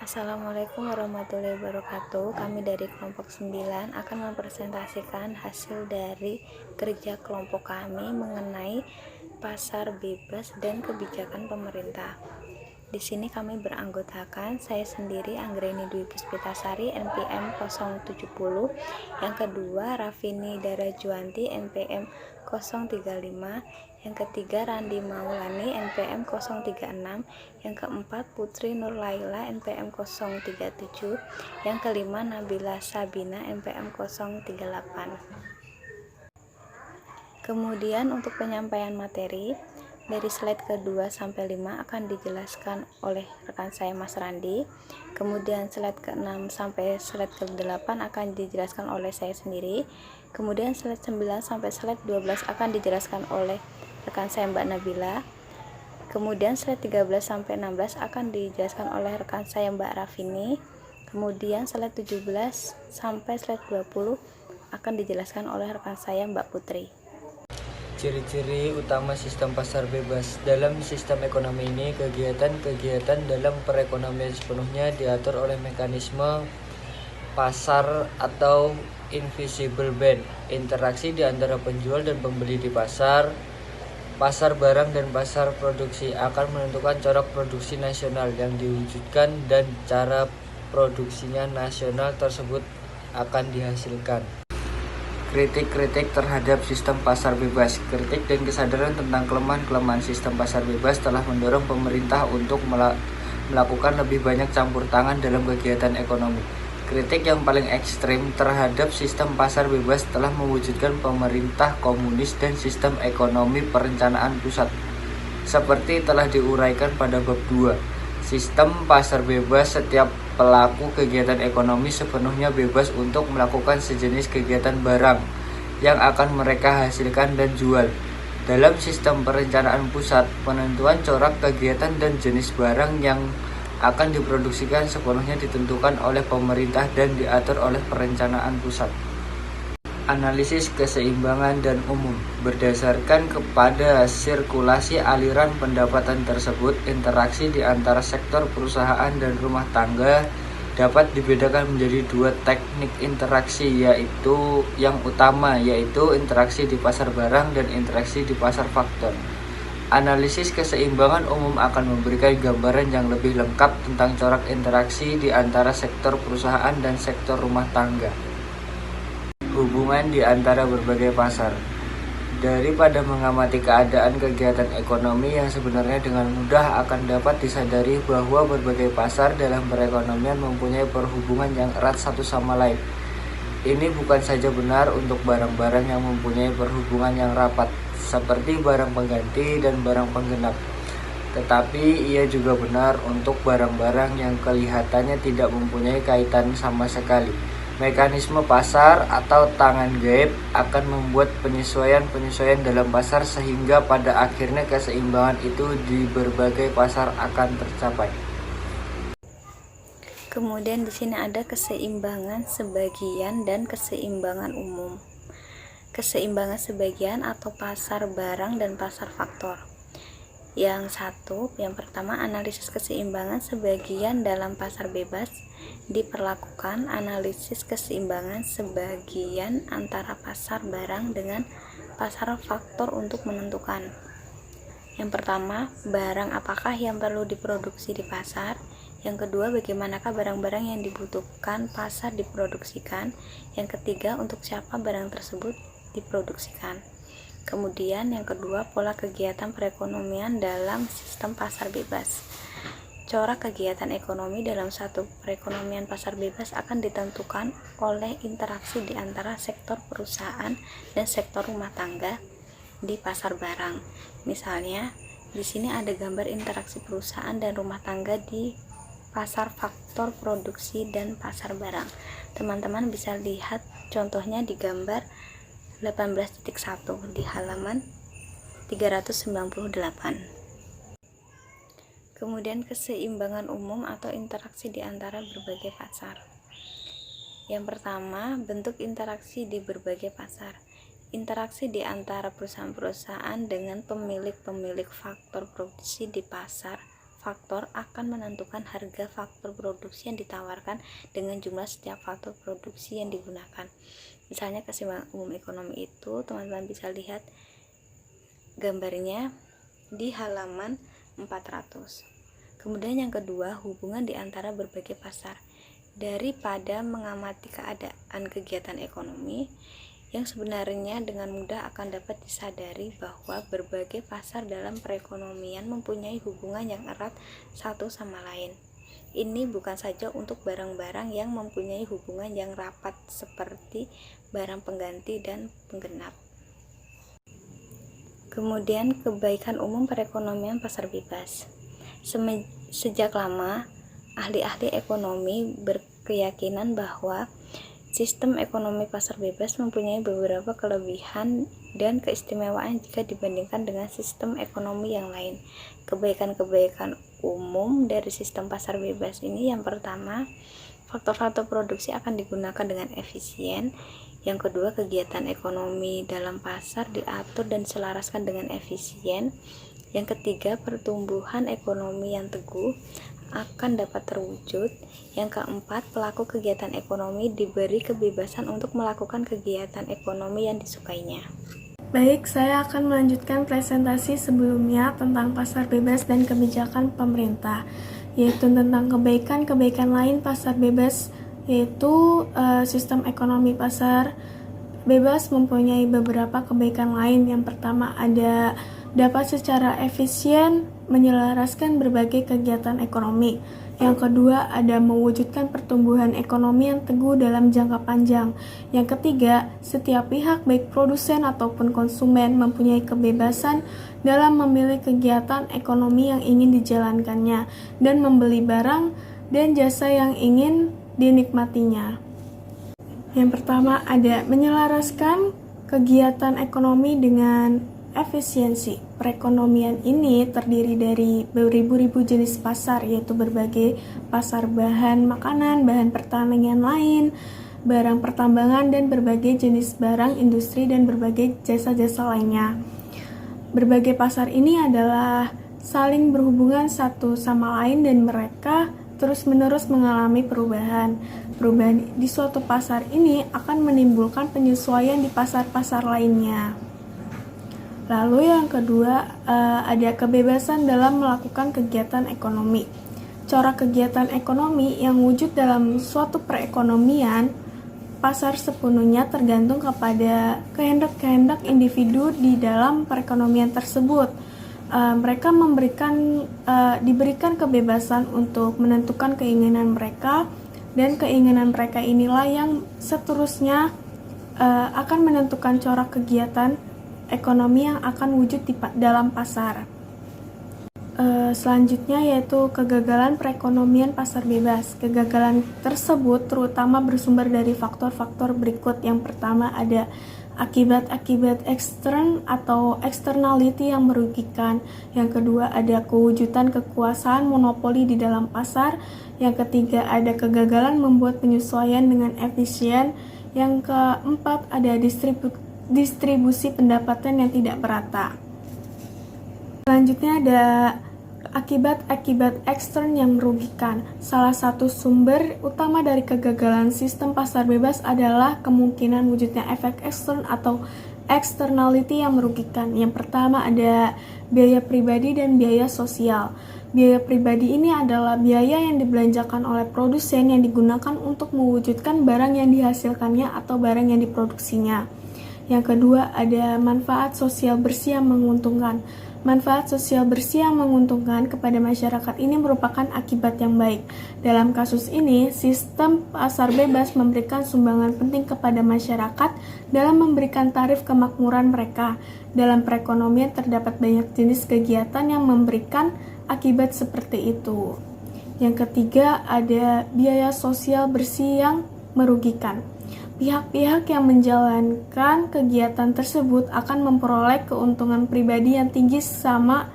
Assalamualaikum warahmatullahi wabarakatuh. Kami dari kelompok 9 akan mempresentasikan hasil dari kerja kelompok kami mengenai pasar bebas dan kebijakan pemerintah. Di sini kami beranggotakan saya sendiri Anggreni Dwi Puspitasari NPM 070, yang kedua Rafini Darajuanti NPM 035, yang ketiga Randi Maulani NPM 036, yang keempat Putri Nur Laila NPM 037, yang kelima Nabila Sabina NPM 038. Kemudian untuk penyampaian materi dari slide ke-2 sampai 5 akan dijelaskan oleh rekan saya Mas Randi. Kemudian slide ke-6 sampai slide ke-8 akan dijelaskan oleh saya sendiri. Kemudian slide 9 sampai slide 12 akan dijelaskan oleh rekan saya Mbak Nabila. Kemudian slide 13 sampai 16 akan dijelaskan oleh rekan saya Mbak Rafini. Kemudian slide 17 sampai slide 20 akan dijelaskan oleh rekan saya Mbak Putri. Ciri-ciri utama sistem pasar bebas. Dalam sistem ekonomi ini, kegiatan-kegiatan dalam perekonomian sepenuhnya diatur oleh mekanisme pasar atau invisible band. Interaksi di antara penjual dan pembeli di pasar barang dan pasar produksi akan menentukan corak produksi nasional yang diwujudkan dan cara produksinya nasional tersebut akan dihasilkan. Kritik-kritik terhadap sistem pasar bebas. Kritik dan kesadaran tentang kelemahan-kelemahan sistem pasar bebas telah mendorong pemerintah untuk melakukan lebih banyak campur tangan dalam kegiatan ekonomi. Kritik yang paling ekstrim terhadap sistem pasar bebas telah mewujudkan pemerintah komunis dan sistem ekonomi perencanaan pusat. Seperti telah diuraikan pada bab 2, sistem pasar bebas, setiap pelaku kegiatan ekonomi sepenuhnya bebas untuk melakukan sejenis kegiatan barang yang akan mereka hasilkan dan jual. Dalam sistem perencanaan pusat, penentuan corak kegiatan dan jenis barang yang akan diproduksikan sepenuhnya ditentukan oleh pemerintah dan diatur oleh perencanaan pusat. Analisis keseimbangan dan umum. Berdasarkan kepada sirkulasi aliran pendapatan tersebut, interaksi di antara sektor perusahaan dan rumah tangga dapat dibedakan menjadi dua teknik interaksi, yaitu yang utama yaitu interaksi di pasar barang dan interaksi di pasar faktor. Analisis keseimbangan umum akan memberikan gambaran yang lebih lengkap tentang corak interaksi di antara sektor perusahaan dan sektor rumah tangga. Hubungan di antara berbagai pasar. Daripada mengamati keadaan kegiatan ekonomi yang sebenarnya dengan mudah, akan dapat disadari bahwa berbagai pasar dalam perekonomian mempunyai perhubungan yang erat satu sama lain. Ini bukan saja benar untuk barang-barang yang mempunyai perhubungan yang rapat, seperti barang pengganti dan barang penggenap. Tetapi ia juga benar untuk barang-barang yang kelihatannya tidak mempunyai kaitan sama sekali. Mekanisme pasar atau tangan gaib akan membuat penyesuaian-penyesuaian dalam pasar sehingga pada akhirnya keseimbangan itu di berbagai pasar akan tercapai. Kemudian di sini ada keseimbangan sebagian dan keseimbangan umum. Keseimbangan sebagian atau pasar barang dan pasar faktor. Yang pertama, analisis keseimbangan sebagian dalam pasar bebas. Diperlakukan analisis keseimbangan sebagian antara pasar barang dengan pasar faktor untuk menentukan. Yang pertama, barang apakah yang perlu diproduksi di pasar. Yang kedua, bagaimanakah barang-barang yang dibutuhkan pasar diproduksikan. Yang ketiga, untuk siapa barang tersebut diproduksikan. Kemudian yang kedua, pola kegiatan perekonomian dalam sistem pasar bebas. Corak kegiatan ekonomi dalam satu perekonomian pasar bebas akan ditentukan oleh interaksi di antara sektor perusahaan dan sektor rumah tangga di pasar barang. Misalnya, di sini ada gambar interaksi perusahaan dan rumah tangga di pasar faktor produksi dan pasar barang. Teman-teman bisa lihat contohnya di gambar 18.1 di halaman 398. Kemudian keseimbangan umum atau interaksi di antara berbagai pasar. Yang pertama, bentuk interaksi di berbagai pasar. Interaksi di antara perusahaan-perusahaan dengan pemilik-pemilik faktor produksi di pasar faktor akan menentukan harga faktor produksi yang ditawarkan dengan jumlah setiap faktor produksi yang digunakan. Misalnya keseimbangan umum ekonomi itu teman-teman bisa lihat gambarnya di halaman 400. Kemudian yang kedua, hubungan di antara berbagai pasar. Daripada mengamati keadaan kegiatan ekonomi yang sebenarnya dengan mudah akan dapat disadari bahwa berbagai pasar dalam perekonomian mempunyai hubungan yang erat satu sama lain. Ini bukan saja untuk barang-barang yang mempunyai hubungan yang rapat seperti barang pengganti dan penggenap. Kemudian kebaikan umum perekonomian pasar bebas. Sejak lama, ahli-ahli ekonomi berkeyakinan bahwa sistem ekonomi pasar bebas mempunyai beberapa kelebihan dan keistimewaan jika dibandingkan dengan sistem ekonomi yang lain. Kebaikan-kebaikan umum dari sistem pasar bebas ini, yang pertama, faktor-faktor produksi akan digunakan dengan efisien. Yang kedua, kegiatan ekonomi dalam pasar diatur dan diselaraskan dengan efisien. Yang ketiga, pertumbuhan ekonomi yang teguh akan dapat terwujud. Yang keempat, pelaku kegiatan ekonomi diberi kebebasan untuk melakukan kegiatan ekonomi yang disukainya. Baik, saya akan melanjutkan presentasi sebelumnya tentang pasar bebas dan kebijakan pemerintah, yaitu tentang kebaikan-kebaikan lain pasar bebas, yaitu sistem ekonomi pasar bebas mempunyai beberapa kebaikan lain. Yang pertama, ada dapat secara efisien menyelaraskan berbagai kegiatan ekonomi. Yang kedua, ada mewujudkan pertumbuhan ekonomi yang teguh dalam jangka panjang. Yang ketiga, setiap pihak baik produsen ataupun konsumen mempunyai kebebasan dalam memilih kegiatan ekonomi yang ingin dijalankannya dan membeli barang dan jasa yang ingin dinikmatinya. Yang pertama, ada menyelaraskan kegiatan ekonomi dengan efisiensi. Perekonomian ini terdiri dari beribu-ribu jenis pasar, yaitu berbagai pasar bahan makanan, bahan pertanian lain, barang pertambangan, dan berbagai jenis barang industri dan berbagai jasa-jasa lainnya. Berbagai pasar ini adalah saling berhubungan satu sama lain dan mereka terus-menerus mengalami perubahan. Perubahan di suatu pasar ini akan menimbulkan penyesuaian di pasar-pasar lainnya. Lalu yang kedua, ada kebebasan dalam melakukan kegiatan ekonomi. Corak kegiatan ekonomi yang wujud dalam suatu perekonomian pasar sepenuhnya tergantung kepada kehendak-kehendak individu di dalam perekonomian tersebut. Mereka diberikan kebebasan untuk menentukan keinginan mereka, dan keinginan mereka inilah yang seterusnya akan menentukan corak kegiatan ekonomi yang akan wujud di dalam pasar. Selanjutnya yaitu kegagalan perekonomian pasar bebas. Kegagalan tersebut terutama bersumber dari faktor-faktor berikut. Yang pertama, ada akibat-akibat ekstern atau externality yang merugikan. Yang kedua, ada kewujudan kekuasaan monopoli di dalam pasar. Yang ketiga, ada kegagalan membuat penyesuaian dengan efisien. Yang keempat, ada distribusi pendapatan yang tidak merata. Selanjutnya ada akibat-akibat ekstern yang merugikan. Salah satu sumber utama dari kegagalan sistem pasar bebas adalah kemungkinan wujudnya efek ekstern atau externality yang merugikan. Yang pertama ada biaya pribadi dan biaya sosial. Biaya pribadi ini adalah biaya yang dibelanjakan oleh produsen yang digunakan untuk mewujudkan barang yang dihasilkannya atau barang yang diproduksinya. Yang kedua, ada manfaat sosial bersih yang menguntungkan. Manfaat sosial bersih yang menguntungkan kepada masyarakat ini merupakan akibat yang baik. Dalam kasus ini, sistem pasar bebas memberikan sumbangan penting kepada masyarakat dalam memberikan tarif kemakmuran mereka. Dalam perekonomian terdapat banyak jenis kegiatan yang memberikan akibat seperti itu. Yang ketiga, ada biaya sosial bersih yang merugikan. Pihak-pihak yang menjalankan kegiatan tersebut akan memperoleh keuntungan pribadi yang tinggi sama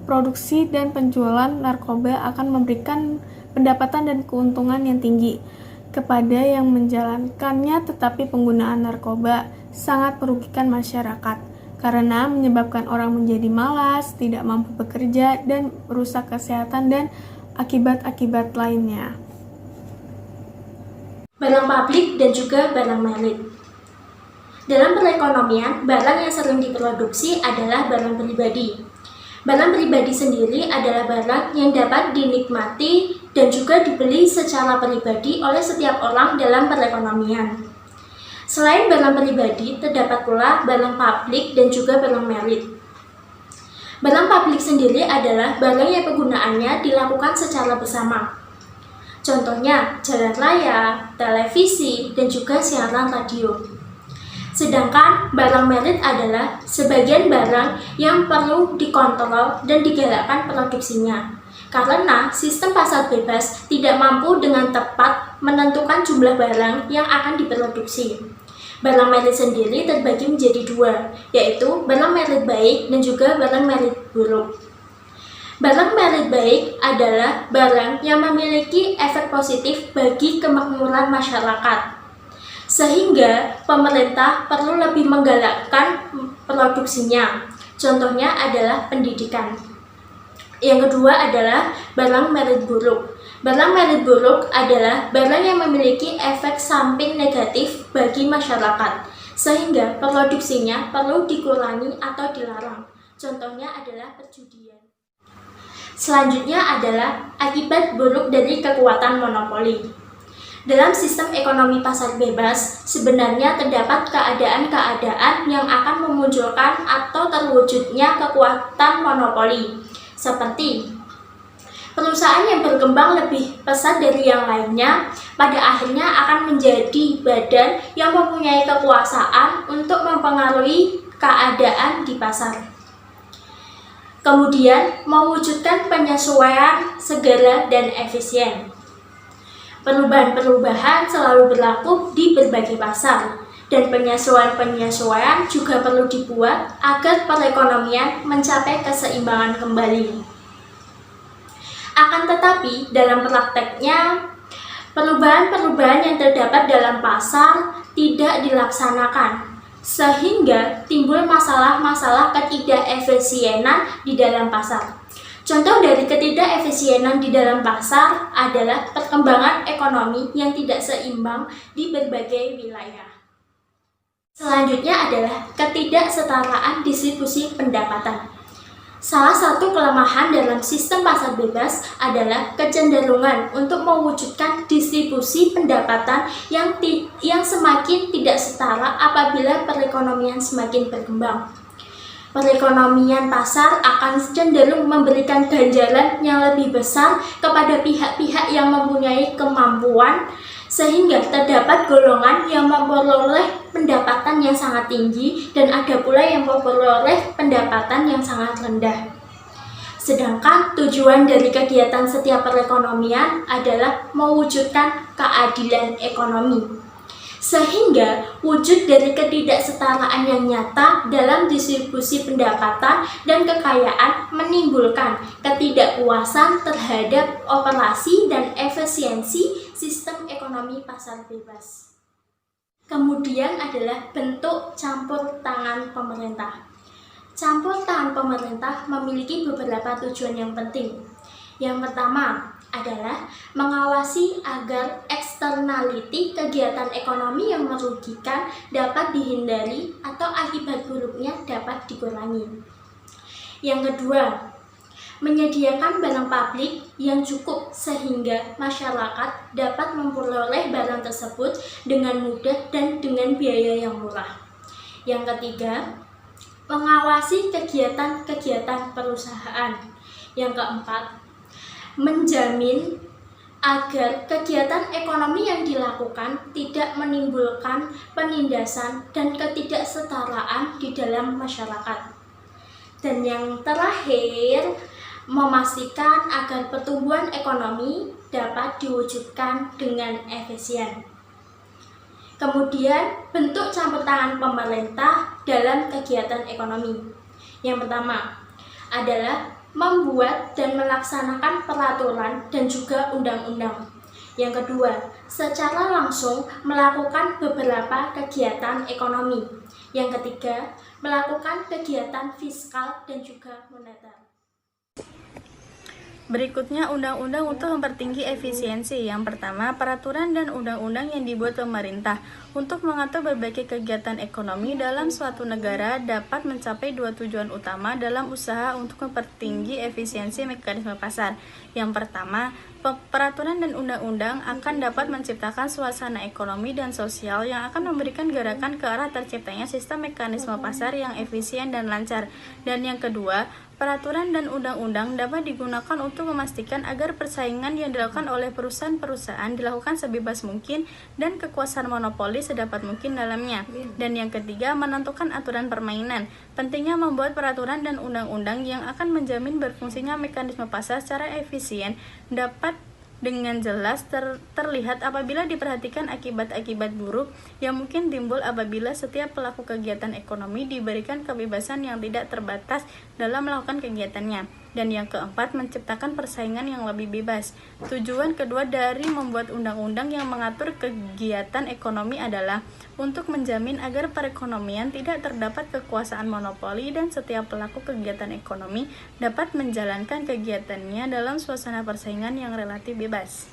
produksi dan penjualan narkoba akan memberikan pendapatan dan keuntungan yang tinggi kepada yang menjalankannya, tetapi penggunaan narkoba sangat merugikan masyarakat. karena menyebabkan orang menjadi malas, tidak mampu bekerja, dan merusak kesehatan dan akibat-akibat lainnya. Barang publik dan juga barang merit. Dalam perekonomian, barang yang sering diproduksi adalah barang pribadi. Barang pribadi sendiri adalah barang yang dapat dinikmati dan juga dibeli secara pribadi oleh setiap orang dalam perekonomian. Selain barang pribadi, terdapat pula barang publik dan juga barang merit. Barang publik sendiri adalah barang yang penggunaannya dilakukan secara bersama. Contohnya, jalan raya, televisi, dan juga siaran radio. Sedangkan barang merit adalah sebagian barang yang perlu dikontrol dan digalakkan produksinya. Karena sistem pasar bebas tidak mampu dengan tepat menentukan jumlah barang yang akan diproduksi. Barang merit sendiri terbagi menjadi dua, yaitu barang merit baik dan juga barang merit buruk. Barang merit baik adalah barang yang memiliki efek positif bagi kemakmuran masyarakat, sehingga pemerintah perlu lebih menggalakkan produksinya. Contohnya adalah pendidikan. Yang kedua adalah barang merit buruk. Barang merit buruk adalah barang yang memiliki efek samping negatif bagi masyarakat, sehingga produksinya perlu dikurangi atau dilarang. Contohnya adalah perjudian. Selanjutnya adalah akibat buruk dari kekuatan monopoli. Dalam sistem ekonomi pasar bebas, sebenarnya terdapat keadaan-keadaan yang akan memunculkan atau terwujudnya kekuatan monopoli, seperti perusahaan yang berkembang lebih pesat dari yang lainnya, pada akhirnya akan menjadi badan yang mempunyai kekuasaan untuk mempengaruhi keadaan di pasar. Kemudian, mewujudkan penyesuaian segera dan efisien. Perubahan-perubahan selalu berlaku di berbagai pasar, dan penyesuaian-penyesuaian juga perlu dibuat agar perekonomian mencapai keseimbangan kembali. Akan tetapi, dalam prakteknya, perubahan-perubahan yang terdapat dalam pasar tidak dilaksanakan, sehingga timbul masalah-masalah ketidakefisienan di dalam pasar. Contoh dari ketidakefisienan di dalam pasar adalah perkembangan ekonomi yang tidak seimbang di berbagai wilayah. Selanjutnya adalah ketidaksetaraan distribusi pendapatan. Salah satu kelemahan dalam sistem pasar bebas adalah kecenderungan untuk mewujudkan distribusi pendapatan yang semakin tidak setara apabila perekonomian semakin berkembang. Perekonomian pasar akan cenderung memberikan ganjaran yang lebih besar kepada pihak-pihak yang mempunyai kemampuan, sehingga terdapat golongan yang memperoleh pendapatan yang sangat tinggi dan ada pula yang memperoleh pendapatan yang sangat rendah. Sedangkan tujuan dari kegiatan setiap perekonomian adalah mewujudkan keadilan ekonomi, sehingga wujud dari ketidaksetaraan yang nyata dalam distribusi pendapatan dan kekayaan menimbulkan ketidakpuasan terhadap operasi dan efisiensi sistem ekonomi pasar bebas. Kemudian adalah bentuk campur tangan pemerintah. Campur tangan pemerintah memiliki beberapa tujuan yang penting. Yang pertama adalah mengawasi agar eksternaliti kegiatan ekonomi yang merugikan dapat dihindari atau akibat buruknya dapat dikurangi. Yang kedua, menyediakan barang publik yang cukup sehingga masyarakat dapat memperoleh barang tersebut dengan mudah dan dengan biaya yang murah. Yang ketiga, mengawasi kegiatan-kegiatan perusahaan. Yang keempat, menjamin agar kegiatan ekonomi yang dilakukan tidak menimbulkan penindasan dan ketidaksetaraan di dalam masyarakat. Dan yang terakhir, memastikan agar pertumbuhan ekonomi dapat diwujudkan dengan efisien. Kemudian, bentuk campur tangan pemerintah dalam kegiatan ekonomi. Yang pertama adalah membuat dan melaksanakan peraturan dan juga undang-undang. Yang kedua, secara langsung melakukan beberapa kegiatan ekonomi. Yang ketiga, melakukan kegiatan fiskal dan juga moneter. Berikutnya, undang-undang untuk mempertinggi efisiensi. Yang pertama, peraturan dan undang-undang yang dibuat pemerintah untuk mengatur berbagai kegiatan ekonomi dalam suatu negara dapat mencapai dua tujuan utama dalam usaha untuk mempertinggi efisiensi mekanisme pasar. Yang pertama, peraturan dan undang-undang akan dapat menciptakan suasana ekonomi dan sosial yang akan memberikan gerakan ke arah terciptanya sistem mekanisme pasar yang efisien dan lancar. Dan yang kedua, peraturan dan undang-undang dapat digunakan untuk memastikan agar persaingan yang dilakukan oleh perusahaan-perusahaan dilakukan sebebas mungkin dan kekuasaan monopoli sedapat mungkin dalamnya. Dan yang ketiga, menentukan aturan permainan. Pentingnya membuat peraturan dan undang-undang yang akan menjamin berfungsinya mekanisme pasar secara efisien dapat dengan jelas terlihat apabila diperhatikan akibat-akibat buruk yang mungkin timbul apabila setiap pelaku kegiatan ekonomi diberikan kebebasan yang tidak terbatas dalam melakukan kegiatannya. Dan yang keempat, menciptakan persaingan yang lebih bebas. Tujuan kedua dari membuat undang-undang yang mengatur kegiatan ekonomi adalah untuk menjamin agar perekonomian tidak terdapat kekuasaan monopoli dan setiap pelaku kegiatan ekonomi dapat menjalankan kegiatannya dalam suasana persaingan yang relatif bebas.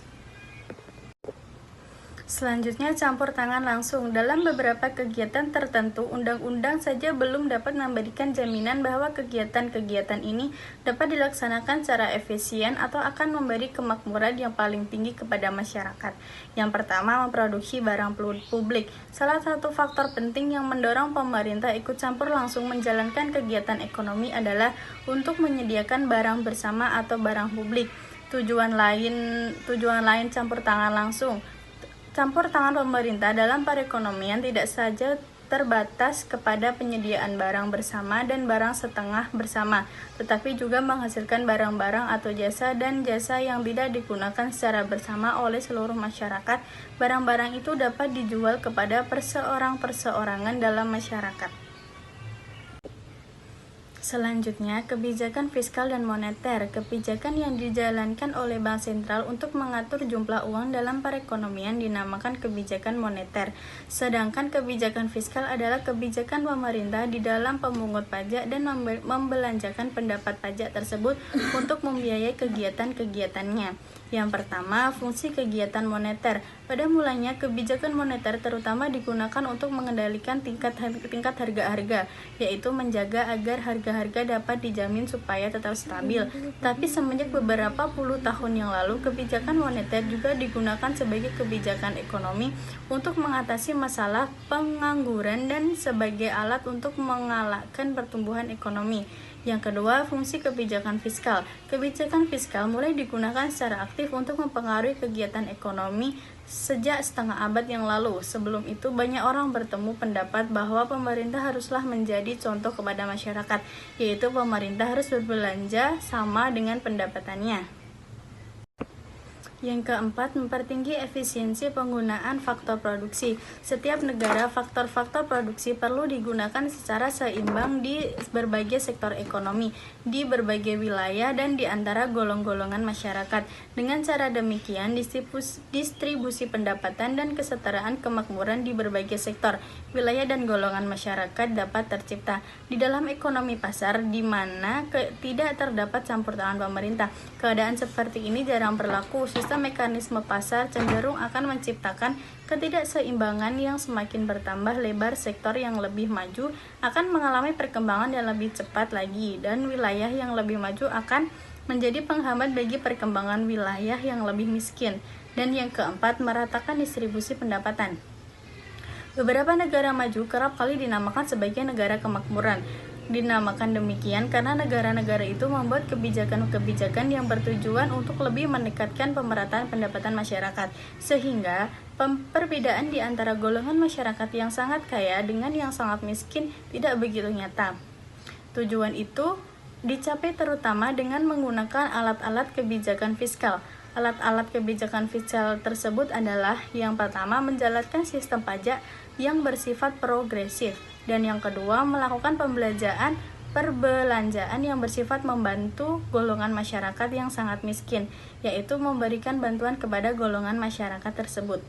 Selanjutnya, campur tangan langsung. Dalam beberapa kegiatan tertentu, undang-undang saja belum dapat memberikan jaminan bahwa kegiatan-kegiatan ini dapat dilaksanakan secara efisien atau akan memberi kemakmuran yang paling tinggi kepada masyarakat. Yang pertama, memproduksi barang publik. Salah satu faktor penting yang mendorong pemerintah ikut campur langsung menjalankan kegiatan ekonomi adalah untuk menyediakan barang bersama atau barang publik. Tujuan lain campur tangan langsung. Campur tangan pemerintah dalam perekonomian tidak saja terbatas kepada penyediaan barang bersama dan barang setengah bersama, tetapi juga menghasilkan barang-barang atau jasa dan jasa yang tidak digunakan secara bersama oleh seluruh masyarakat. Barang-barang itu dapat dijual kepada perseorangan dalam masyarakat. Selanjutnya, kebijakan fiskal dan moneter. Kebijakan yang dijalankan oleh Bank Sentral untuk mengatur jumlah uang dalam perekonomian dinamakan kebijakan moneter. Sedangkan kebijakan fiskal adalah kebijakan pemerintah di dalam pemungut pajak dan membelanjakan pendapat pajak tersebut untuk membiayai kegiatan-kegiatannya. Yang pertama, fungsi kegiatan moneter. Pada mulanya, kebijakan moneter terutama digunakan untuk mengendalikan tingkat harga-harga, yaitu menjaga agar harga-harga dapat dijamin supaya tetap stabil. Tapi semenjak beberapa puluh tahun yang lalu, kebijakan moneter juga digunakan sebagai kebijakan ekonomi untuk mengatasi masalah pengangguran dan sebagai alat untuk mengalahkan pertumbuhan ekonomi. Yang kedua, fungsi kebijakan fiskal. Kebijakan fiskal mulai digunakan secara aktif untuk mempengaruhi kegiatan ekonomi sejak setengah abad yang lalu. Sebelum itu, banyak orang bertemu pendapat bahwa pemerintah haruslah menjadi contoh kepada masyarakat, yaitu pemerintah harus berbelanja sama dengan pendapatannya. Yang keempat, mempertinggi efisiensi penggunaan faktor produksi. Setiap negara, faktor-faktor produksi perlu digunakan secara seimbang di berbagai sektor ekonomi, di berbagai wilayah, dan di antara golongan masyarakat. Dengan cara demikian, distribusi pendapatan dan kesetaraan kemakmuran di berbagai sektor, wilayah, dan golongan masyarakat dapat tercipta. Di dalam ekonomi pasar, di mana tidak terdapat campur tangan pemerintah, keadaan seperti ini jarang berlaku. Mekanisme pasar cenderung akan menciptakan ketidakseimbangan yang semakin bertambah lebar. Sektor yang lebih maju akan mengalami perkembangan yang lebih cepat lagi, dan wilayah yang lebih maju akan menjadi penghambat bagi perkembangan wilayah yang lebih miskin. Dan yang keempat, meratakan distribusi pendapatan. Beberapa negara maju kerap kali dinamakan sebagai negara kemakmuran. Dinamakan demikian karena negara-negara itu membuat kebijakan-kebijakan yang bertujuan untuk lebih mendekatkan pemerataan pendapatan masyarakat, sehingga perbedaan di antara golongan masyarakat yang sangat kaya dengan yang sangat miskin tidak begitu nyata. Tujuan itu dicapai terutama dengan menggunakan alat-alat kebijakan fiskal. Alat-alat kebijakan fiskal tersebut adalah yang pertama, menjalankan sistem pajak yang bersifat progresif, dan yang kedua, melakukan pembelanjaan perbelanjaan yang bersifat membantu golongan masyarakat yang sangat miskin, yaitu memberikan bantuan kepada golongan masyarakat tersebut.